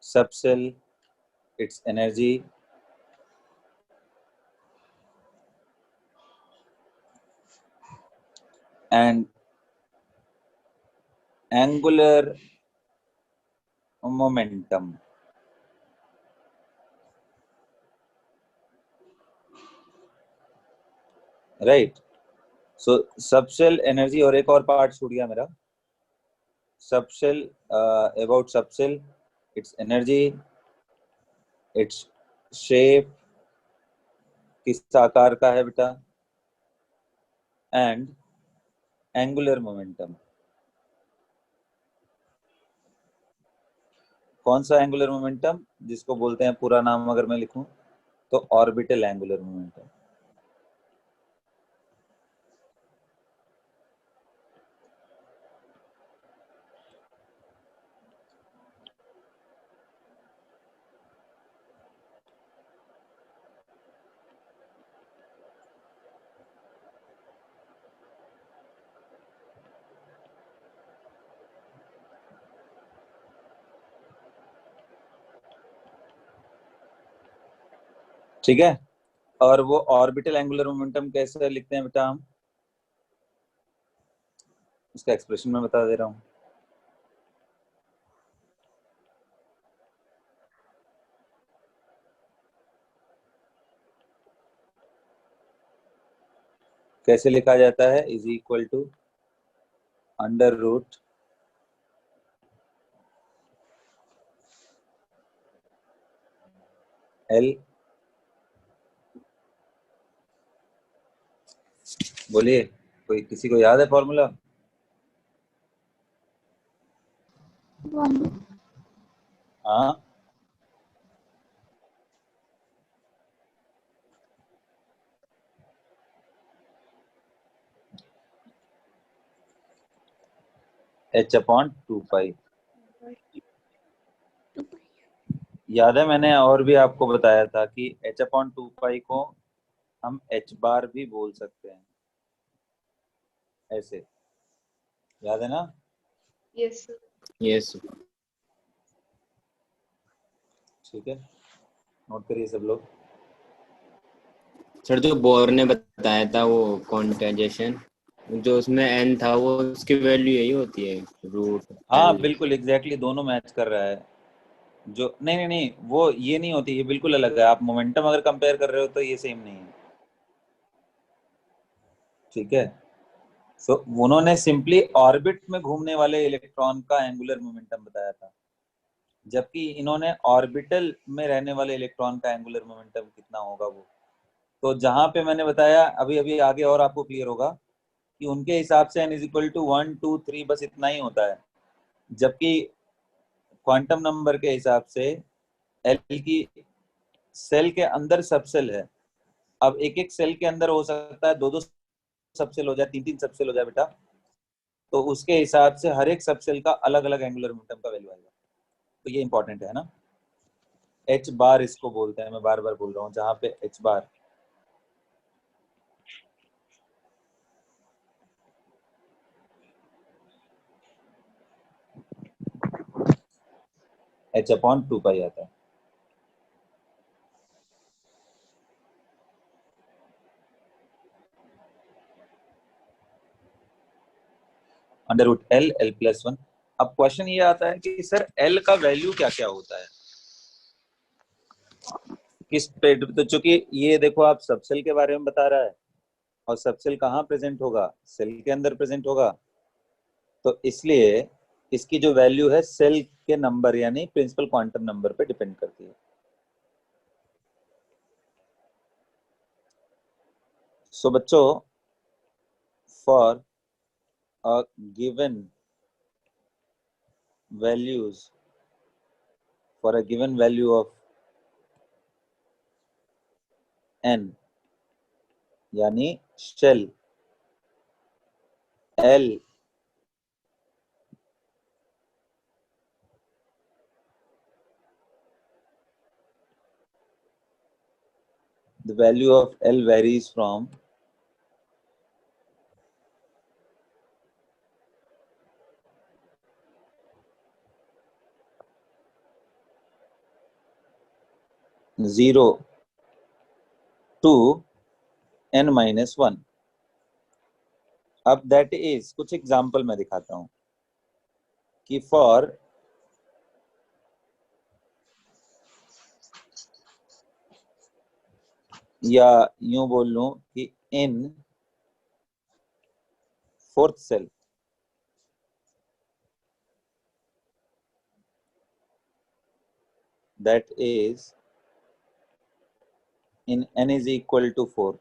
सब cell, it's energy, and angular momentum. Right, so subshell energy, और एक और पार्ट छूट गया मेरा। Sub cell, about sub cell, it's energy, it's shape, किस आकार का है बेटा, एंड एंगुलर मोमेंटम। कौन सा एंगुलर मोमेंटम? जिसको बोलते हैं, पूरा नाम अगर मैं लिखूं तो ऑर्बिटल एंगुलर मोमेंटम। ठीक है, और वो ऑर्बिटल एंगुलर मोमेंटम कैसे लिखते हैं बेटा हम? उसका एक्सप्रेशन मैं बता दे रहा हूं। कैसे लिखा जाता है? Is equal to under root L, बोलिए, कोई किसी को याद है फॉर्मूला? 1. हाँ, h/2π। याद है, मैंने और भी आपको बताया था कि h/2π को हम h बार भी बोल सकते हैं, ऐसे। याद है ना? Yes, sir. यस। ठीक है, नोट करिए सब लोग। सर जो बोर ने बताया था वो क्वांटाइजेशन, जो उसमें n था वो उसकी वैल्यू यही होती है रूट हाँ L। बिल्कुल एग्जैक्टली दोनों मैच कर रहा है। जो नहीं नहीं नहीं वो ये नहीं होती, ये बिल्कुल अलग है। आप मोमेंटम अगर कंपेयर कर रहे हो तो ये सेम नहीं है, ठीक है। सो उन्होंने सिंपली ऑर्बिट में घूमने वाले इलेक्ट्रॉन का एंगुलर मोमेंटम बताया था, जबकि इन्होंने ऑर्बिटल में रहने वाले इलेक्ट्रॉन का एंगुलर मोमेंटम कितना होगा वो। तो जहां पे मैंने बताया अभी अभी, आगे और आपको क्लियर होगा कि उनके हिसाब से n इज इक्वल टू 1 2 3 बस इतना ही होता है, जबकि क्वांटम नंबर के हिसाब से एल की सेल के अंदर सब सेल है। अब एक एक सेल के अंदर हो सकता है दो दो सब सेल हो जाए, तीन तीन सब सेल हो जाए बेटा, तो उसके हिसाब से हर एक सब सेल का अलग अलग एंगुलर मोमेंटम का वैल्यू आएगा। तो ये इंपॉर्टेंट है ना। एच बार इसको बोलते हैं, मैं बार बार बोल रहा हूँ, जहां पे एच बार h/2 आता है। √L+1। अब क्वेश्चन ये आता है कि सर L का वैल्यू क्या क्या होता है किस पे, तो चूंकि ये देखो आप सबसेल के बारे में बता रहा है, और सबसेल कहाँ प्रेजेंट होगा, सेल के अंदर प्रेजेंट होगा, तो इसलिए इसकी जो वैल्यू है सेल के नंबर यानी प्रिंसिपल क्वांटम नंबर पे डिपेंड करती है। सो बच्चों, for a given values for a given value of n यानी shell L the value of L varies from zero to n-1। अब दैट इज, कुछ एग्जाम्पल मैं दिखाता हूं कि फॉर या यूं बोल लूं कि in fourth cell that is in n is equal to 4,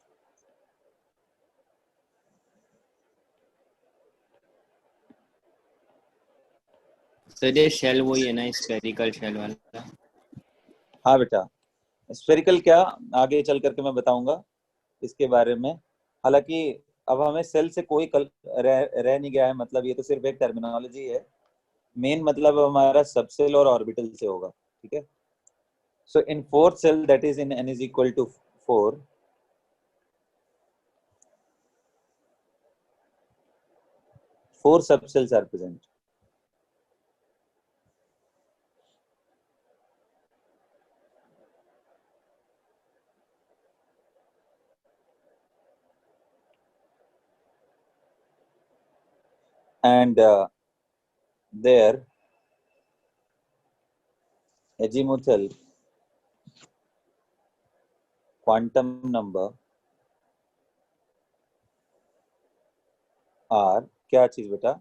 sir ये शेल वही है ना, स्फेरिकल शेल वाला? हाँ बेटा, स्फेरिकल क्या आगे चल करके मैं बताऊंगा इसके बारे में। हालांकि अब हमें सेल से कोई रह नहीं गया है, मतलब ये तो सिर्फ एक टर्मिनोलॉजी है। मेन मतलब हमारा सबसेल और ऑर्बिटल से होगा, ठीक है। So in fourth shell that is in n is equal to 4, four subcells are present, and their azimuthal quantum number are क्या चीज बेटा,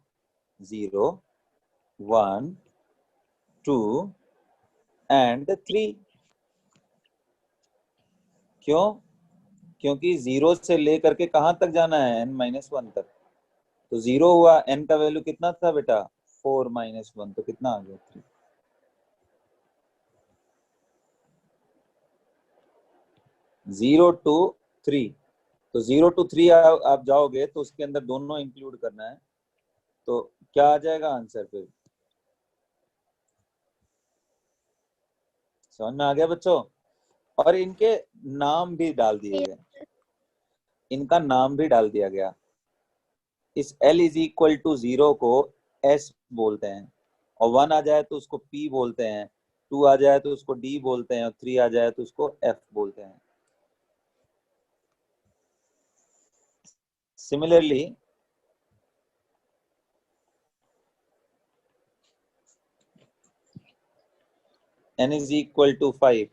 0 1 2 and 3। क्यों? क्योंकि 0 से लेकर के कहां तक जाना है, n-1 तक। तो 0 हुआ, n का वैल्यू कितना था बेटा, 4 - 1, तो कितना आ गया, 3। 0 to 3, तो 0 to 3 आप जाओगे तो उसके अंदर दोनों इंक्लूड करना है, तो क्या आ जाएगा आंसर फिर, समझ में आ गया बच्चों। और इनके नाम भी डाल दिए गए, इनका नाम भी डाल दिया गया। इस L इज इक्वल टू 0 को S बोलते हैं, और 1 आ जाए तो उसको P बोलते हैं, 2 आ जाए तो उसको D बोलते हैं, और 3 आ जाए तो उसको F बोलते हैं। Similarly, n is equal to 5.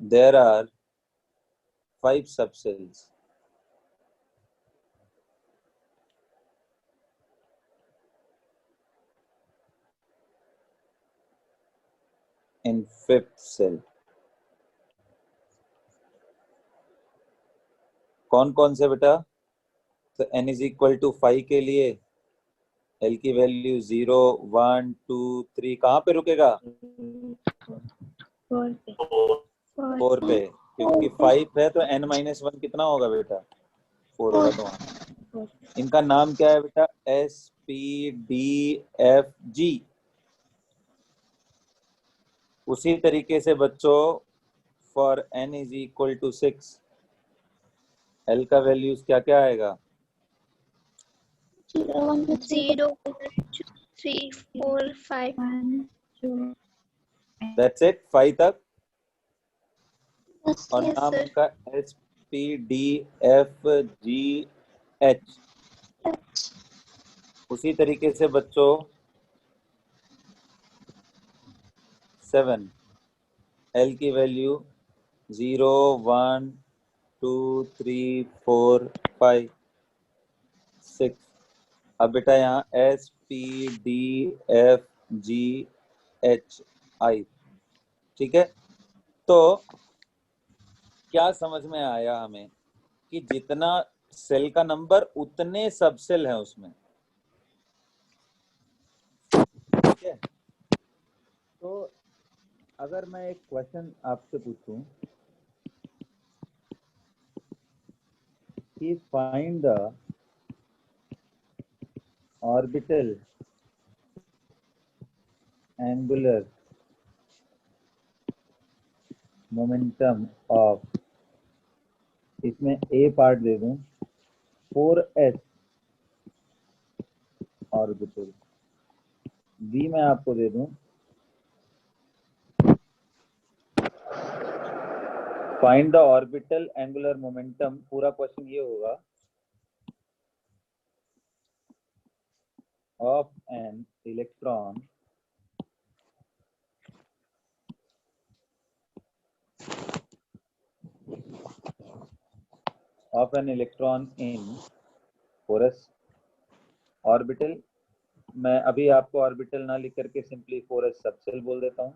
There are 5 subcells. In 5th cell. कौन कौन से बेटा? तो n is equal to 5 के लिए L की वैल्यू 0, 1, 2, 3 कहाँ पे रुकेगा? 4 पे, क्योंकि 5 है तो n-1 कितना होगा बेटा? 4 होगा। तो वहाँ इनका नाम क्या है बेटा? S, P, D, F, G। उसी तरीके से बच्चों for n is equal to 6 L का वैल्यूज क्या क्या आएगा? 0, 1, 2, 3, 0, 3, 4, 5. 1, 2. दैट्स इट, 5 तक। Yes, और yes, नाम sir. उनका S, P, D, F, G, H। उसी तरीके से बच्चों 7 L की वैल्यू 0, 1, 2, 3, 4, 5, 6। अब बेटा यहाँ S, P, D, F, G, H, I। ठीक है, तो क्या समझ में आया हमें कि जितना सेल का नंबर उतने सबसेल है उसमें। ठीक है, तो अगर मैं एक क्वेश्चन आपसे पूछूं कि find the orbital angular momentum of, इसमें ए पार्ट दे दूं 4s ऑर्बिटल, बी में आपको दे दूं find the orbital angular momentum. पूरा क्वेश्चन ये होगा of an electron in 4s orbital. मैं अभी आपको ऑर्बिटल ना लिख करके सिंपली 4s सबसेल बोल देता हूं।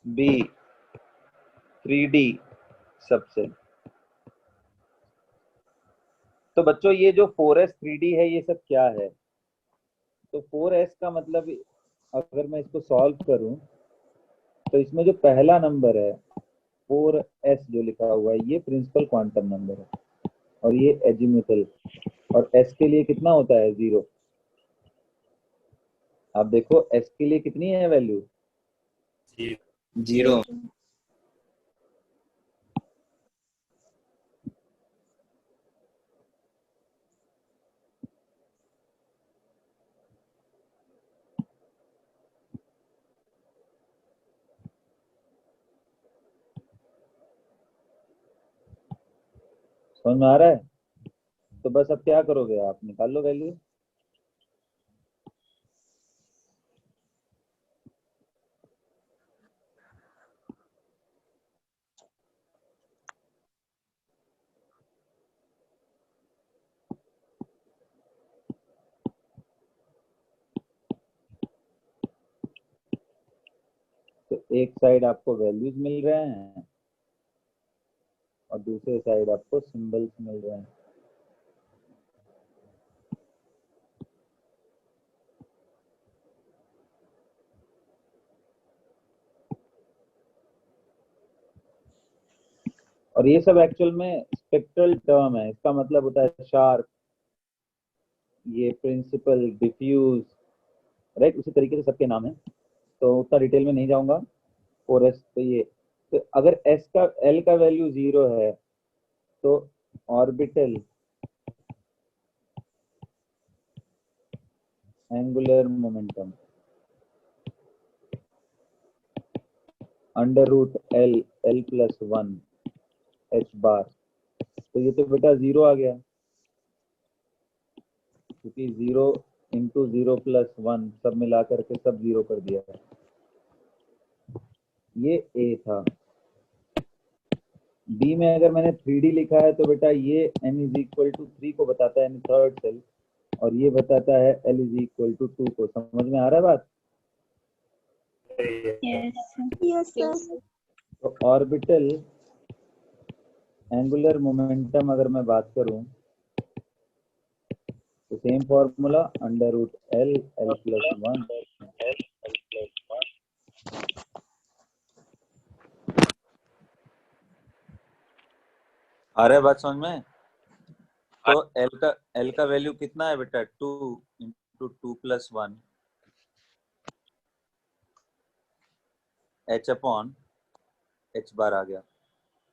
Be 3D subcell. तो बच्चों ये जो 4s 3D है ये सब क्या है? तो 4s का मतलब अगर मैं इसको सॉल्व करूं तो इसमें जो पहला नंबर है 4s जो लिखा हुआ है ये प्रिंसिपल क्वांटम नंबर है और ये एजिमुथल, और s के लिए कितना होता है? 0। आप देखो s के लिए कितनी है वैल्यू? 0। समझ में आ रहा है? तो बस अब क्या करोगे, आप निकाल लो वैल्यू। तो एक साइड आपको वैल्यूज मिल रहे हैं और दूसरे साइड आपको सिंबल्स मिल रहे हैं। और ये सब एक्चुअल में स्पेक्ट्रल टर्म है। इसका मतलब होता है शार्प, ये प्रिंसिपल, डिफ्यूज, राइट। उसी तरीके से सबके नाम है, तो उतना डिटेल में नहीं जाऊंगा। 4s तो ये, तो अगर s का l का वैल्यू 0 है तो orbital angular momentum under root L L plus 1 H bar. तो ये तो बेटा 0 आ गया, क्योंकि 0 इंटू 0 प्लस 1 सब मिला करके सब 0 कर दिया है। ये ए था। बी में अगर मैंने 3D लिखा है तो बेटा ये n इज इक्वल टू 3 को बताता है, थर्ड सेल, और ये बताता है l इज इक्वल टू 2 को। समझ में आ रहा है बात? Yes, sir. तो ऑर्बिटल एंगुलर मोमेंटम अगर मैं बात करूं तो same formula under root L L plus 1। आ रहा है बात समझ में? तो एल का वैल्यू कितना है बेटा? 2 into 2 plus 1 H upon H bar आ गया।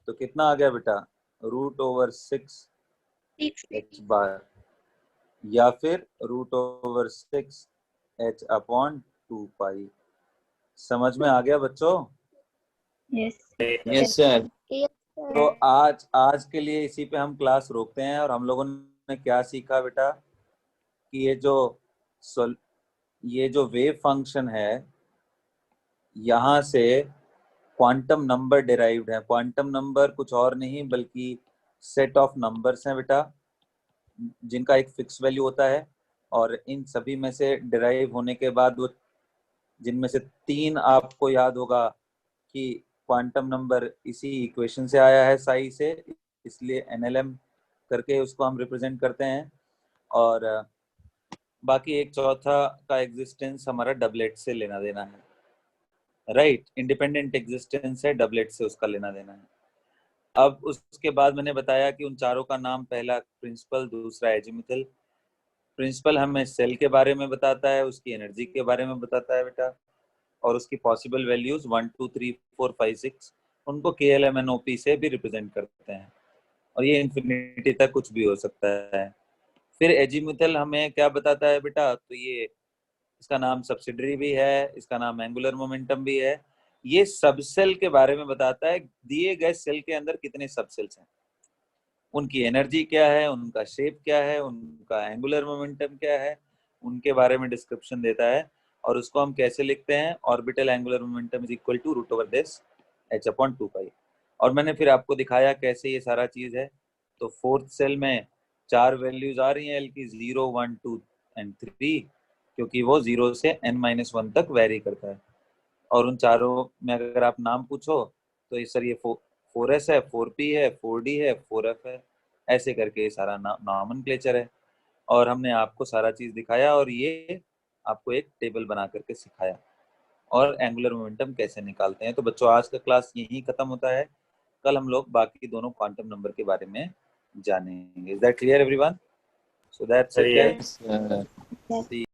तो कितना आ गया बेटा? रूट ओवर 6 एच बार, या फिर रूट ओवर 6 एच अपॉन 2 पाई। समझ में आ गया बच्चों? Yes. Yes sir. तो आज के लिए इसी पे हम क्लास रोकते हैं। और हम लोगों ने क्या सीखा बेटा कि ये जो वेव फंक्शन है, यहाँ से क्वांटम नंबर डिराइव्ड है। क्वांटम नंबर कुछ और नहीं बल्कि सेट ऑफ नंबर्स हैं बेटा, जिनका एक फिक्स वैल्यू होता है, और इन सभी में से डिराइव होने के बाद वो जिनमें से 3 आपको याद होगा कि क्वांटम नंबर इसी इक्वेशन से आया है साई से, इसलिए NLM करके उसको हम रिप्रेजेंट करते हैं। और बाकी एक चौथा का एग्जिस्टेंस हमारा डबलेट से लेना देना है, राइट? इंडिपेंडेंट एग्जिस्टेंस है, डबलेट से उसका लेना देना है। अब उसके बाद मैंने बताया कि उन चारों का नाम, पहला प्रिंसिपल, दूसरा एजीमुथल। प्रिंसिपल हमें सेल के बारे में बताता है, उसकी एनर्जी के बारे में बताता है बेटा, और उसकी पॉसिबल वैल्यूज 1 2 3 4 5 6 उनको KLMNOP से भी रिप्रेजेंट करते हैं, और ये इंफिनिटी तक कुछ भी हो सकता है। फिर एजीमुथल हमें क्या बताता है बेटा? तो ये इसका नाम सब्सिडरी भी है, इसका नाम एंगुलर मोमेंटम भी है। ये सबसेल के बारे में बताता है, दिए गए सेल के अंदर कितने सबसेल्स हैं, उनकी एनर्जी क्या है, उनका शेप क्या है, उनका एंगुलर मोमेंटम क्या है, उनके बारे में डिस्क्रिप्शन देता है। और उसको हम कैसे लिखते हैं? Orbital angular momentum is equal to root over this h upon 2 pi. और मैंने फिर आपको दिखाया कैसे ये सारा चीज है। तो फोर्थ सेल में 4 वैल्यूज आ रही हैं एल की, 0 1 2 एंड 3, क्योंकि वो 0 से n-1 तक वेरी करता है। और उन चारों में अगर आप नाम पूछो तो सर ये 4s है, 4p है, 4d है, 4f है, ऐसे करके ये सारा नॉमेनक्लेचर है। और हमने आपको सारा चीज दिखाया, और ये आपको एक टेबल बना करके सिखाया, और एंगुलर मोमेंटम कैसे निकालते हैं। तो बच्चों आज का क्लास यहीं खत्म होता है। कल हम लोग बाकी दोनों क्वांटम नंबर के बारे में जानेंगे। Is that clear everyone? So that's it. Yes sir. See